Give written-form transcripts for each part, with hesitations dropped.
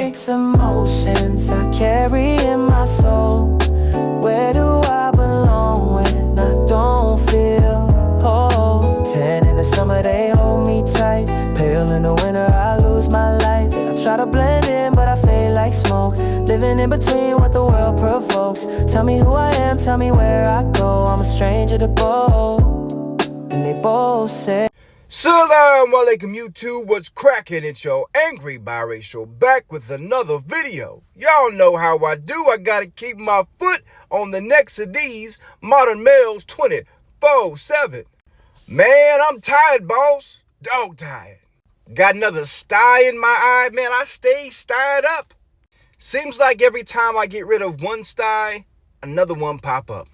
mixed emotions I carry in my soul. Where do I belong when I don't feel whole? Tan in the summer, they hold me tight. Pale in the winter, I lose my light. I try to blend in, but I fade like smoke. Living in between what the world provokes. Tell me who I am, tell me where I go. I'm a stranger to both, and they both say Salam alaikum YouTube, what's cracking? It's your angry biracial back with another video. Y'all know how I do. I gotta keep my foot on the necks of these modern males 24/7. Man, I'm tired, boss. Dog tired. Got another sty in my eye. Man, I stay styed up. Seems like every time I get rid of one sty, another one pop up.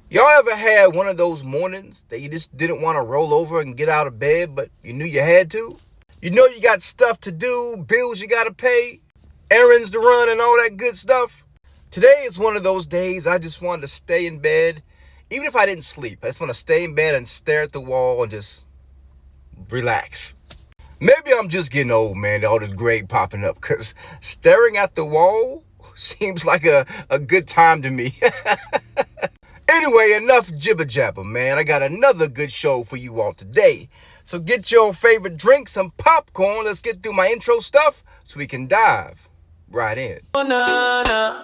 Y'all ever had one of those mornings that you just didn't want to roll over and get out of bed, but you knew you had to? You know you got stuff to do, bills you got to pay, errands to run, and all that good stuff. Today is one of those days I just wanted to stay in bed. Even if I didn't sleep, I just want to stay in bed and stare at the wall and just relax. Maybe I'm just getting old, man, all this gray popping up, because staring at the wall seems like a good time to me. Anyway, enough jibber jabber, man. I got another good show for you all today. So get your favorite drink, some popcorn. Let's get through my intro stuff so we can dive right in. Oh, nah, nah.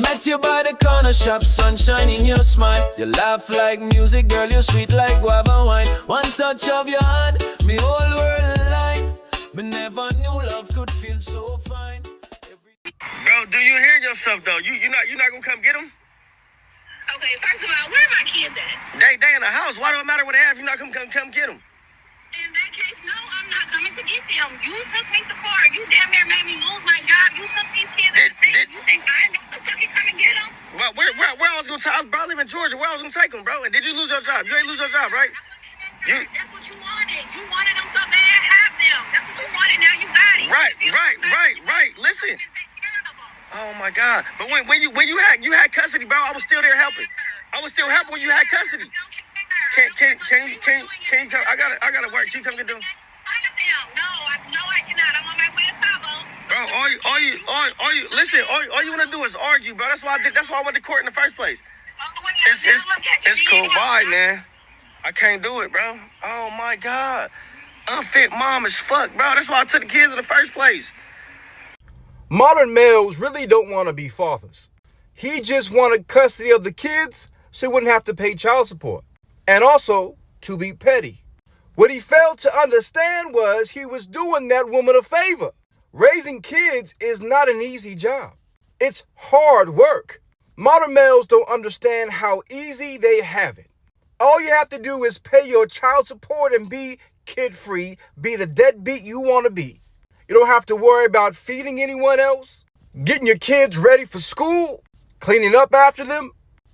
Met you by the corner shop, sunshine in your smile. You laugh like music, girl, you're sweet like guava wine. One touch of your hand, me whole world align. Me never knew love could feel so fine. Bro, do you hear yourself though? You're not gonna come get them? Okay, first of all, where are my kids at? They in the house. Why do it matter what they have? You're not gonna come get them. In that case, no, I'm not coming to get them. You took me to court. You damn near made me lose my job. You took these kids out of state. You think I'm just gonna fucking come and get them? Well, where I was gonna take? I live in Georgia. Where I was gonna take them, bro? And did you lose your job? You ain't lose your job, right? That's what you wanted. You wanted them so bad. Have them. That's what you wanted. Now you got it. Right. Listen. Oh my God! But when you had custody, bro, I was still there helping. I was still helping when you had custody. Can you come? I gotta work. Can you come get them? No, I cannot. I'm on my way to Cabo. Bro, all you wanna do is argue, bro. That's why I went to court in the first place. It's cool. Bye, man. I can't do it, bro. Oh my God. Unfit mom as fuck, bro. That's why I took the kids in the first place. Modern males really don't want to be fathers. He just wanted custody of the kids so he wouldn't have to pay child support. And also to be petty. What he failed to understand was he was doing that woman a favor. Raising kids is not an easy job. It's hard work. Modern males don't understand how easy they have it. All you have to do is pay your child support and be kid-free, be the deadbeat you want to be. You don't have to worry about feeding anyone else, getting your kids ready for school, cleaning up after them,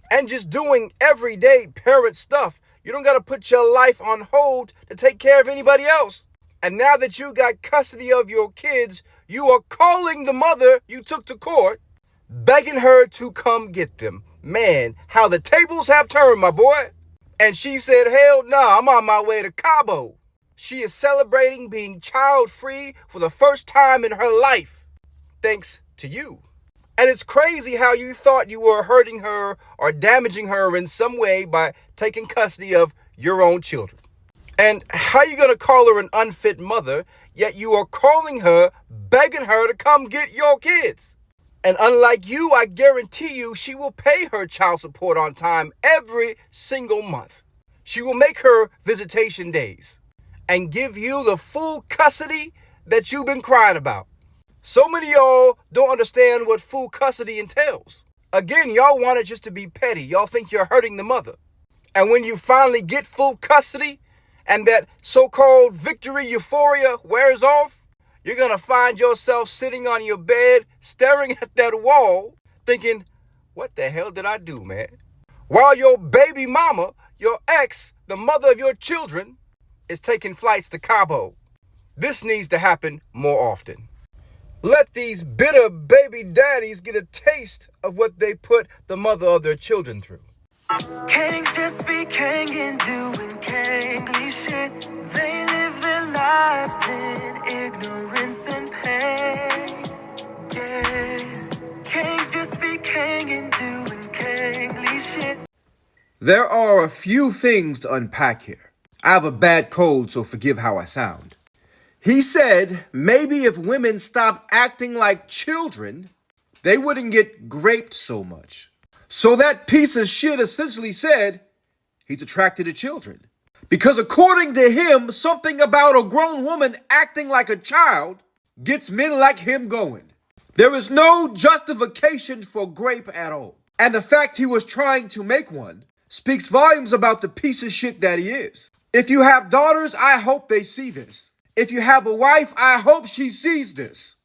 and just doing everyday parent stuff. You don't got to put your life on hold to take care of anybody else. And now that you got custody of your kids, you are calling the mother you took to court, begging her to come get them. Man, how the tables have turned, my boy. And she said, hell nah, I'm on my way to Cabo. She is celebrating being child-free for the first time in her life, thanks to you. And it's crazy how you thought you were hurting her or damaging her in some way by taking custody of your own children. And how you going to call her an unfit mother, yet you are calling her, begging her to come get your kids? And unlike you, I guarantee you she will pay her child support on time every single month. She will make her visitation days and give you the full custody that you've been crying about. So many of y'all don't understand what full custody entails. Again, y'all want it just to be petty. Y'all think you're hurting the mother. And when you finally get full custody and that so-called victory euphoria wears off, you're going to find yourself sitting on your bed, staring at that wall, thinking, what the hell did I do, man? While your baby mama, your ex, the mother of your children, is taking flights to Cabo. This needs to happen more often. Let these bitter baby daddies get a taste of what they put the mother of their children through. Kings just be kangin', doing kangly shit. They live their lives in ignorance and pain. There are a few things to unpack here. I have a bad cold, so forgive how I sound. He said maybe if women stopped acting like children, they wouldn't get raped so much. So that piece of shit essentially said he's attracted to children. Because according to him, something about a grown woman acting like a child gets men like him going. There is no justification for grape at all. And the fact he was trying to make one speaks volumes about the piece of shit that he is. If you have daughters, I hope they see this. If you have a wife, I hope she sees this.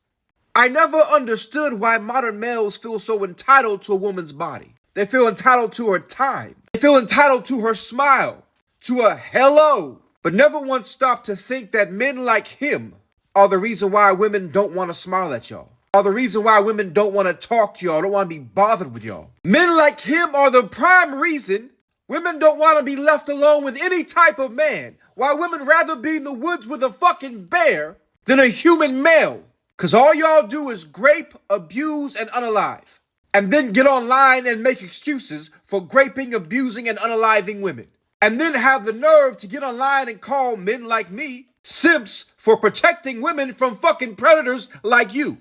I never understood why modern males feel so entitled to a woman's body. They feel entitled to her time. They feel entitled to her smile, to a hello, but never once stopped to think that men like him are the reason why women don't want to smile at y'all, are the reason why women don't want to talk to y'all, don't want to be bothered with y'all. Men like him are the prime reason women don't want to be left alone with any type of man, why women rather be in the woods with a fucking bear than a human male. Because all y'all do is grape, abuse, and unalive. And then get online and make excuses for graping, abusing, and unaliving women. And then have the nerve to get online and call men like me simps for protecting women from fucking predators like you.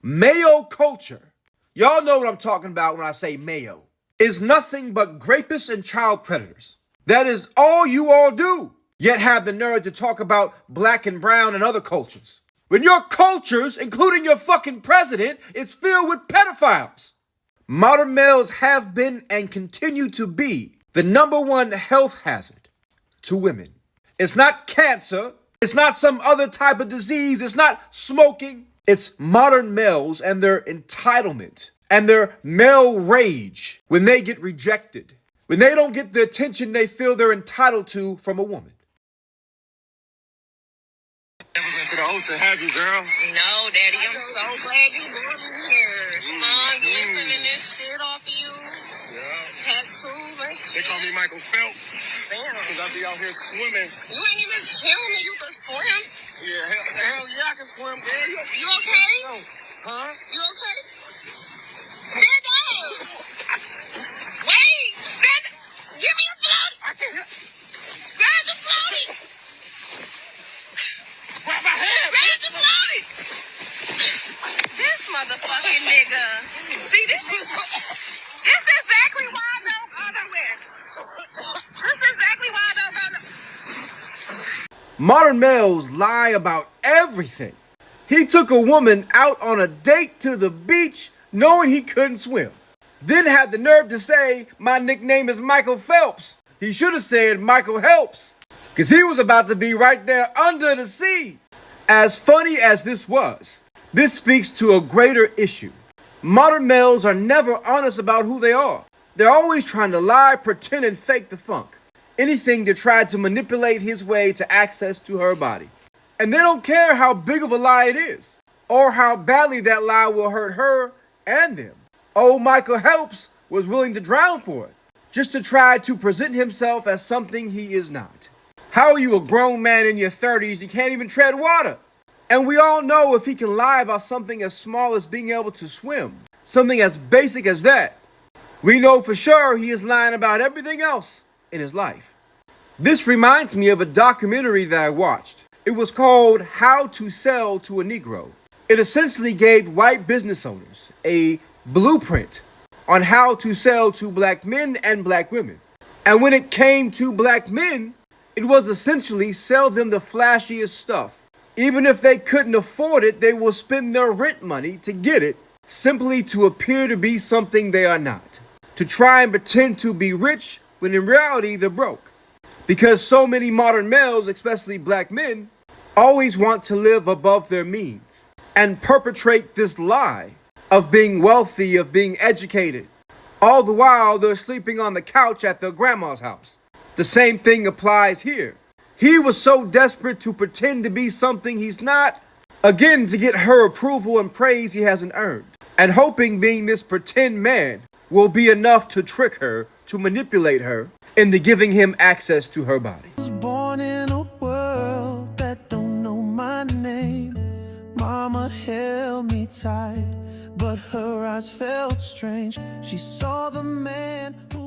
Mayo culture, y'all know what I'm talking about when I say mayo, is nothing but grapists and child predators. That is all you all do. Yet have the nerve to talk about black and brown and other cultures. When your cultures, including your fucking president, is filled with pedophiles. Modern males have been and continue to be the #1 health hazard to women. It's not cancer. It's not some other type of disease. It's not smoking. It's modern males and their entitlement and their male rage when they get rejected, when they don't get the attention they feel they're entitled to from a woman. Never been to the ocean, have you, girl? No, Daddy, I'm so glad you brought me here. Sun glistening this shit off you. Yeah. Tattoos and shit. They call me Michael Phelps. Damn. Because I be out here swimming. You ain't even telling me you could swim. Yeah, hell yeah, I can swim, girl. You okay? Huh? You okay? Stand down. Wait, stand. Give me a float. I can't. Grab the floaty. Grab my hand. Grab the floaty. This motherfucking nigga. See, this is exactly why I don't go nowhere. This is exactly why I don't go nowhere. Modern males lie about everything. He took a woman out on a date to the beach knowing he couldn't swim. Then had the nerve to say, my nickname is Michael Phelps. He should have said Michael Helps, because he was about to be right there under the sea. As funny as this was, this speaks to a greater issue. Modern males are never honest about who they are. They're always trying to lie, pretend, and fake the funk. Anything to try to manipulate his way to access to her body. And they don't care how big of a lie it is, or how badly that lie will hurt her and them. Old Michael Helps was willing to drown for it, just to try to present himself as something he is not. How are you a grown man in your 30s, you can't even tread water? And we all know if he can lie about something as small as being able to swim, something as basic as that, we know for sure he is lying about everything else in his life. This reminds me of a documentary that I watched. It was called How to Sell to a Negro. It essentially gave white business owners a blueprint on how to sell to black men and black women. And when it came to black men, it was essentially sell them the flashiest stuff. Even if they couldn't afford it, they will spend their rent money to get it, simply to appear to be something they are not. To try and pretend to be rich when in reality they're broke. Because so many modern males, especially black men, always want to live above their means and perpetrate this lie of being wealthy, of being educated. All the while they're sleeping on the couch at their grandma's house. The same thing applies here. He was so desperate to pretend to be something he's not, again to get her approval and praise he hasn't earned, and hoping being this pretend man will be enough to trick her, to manipulate her, into giving him access to her body. Was born in a world that don't know my name. Mama held me tide, but her eyes felt strange. She saw the man who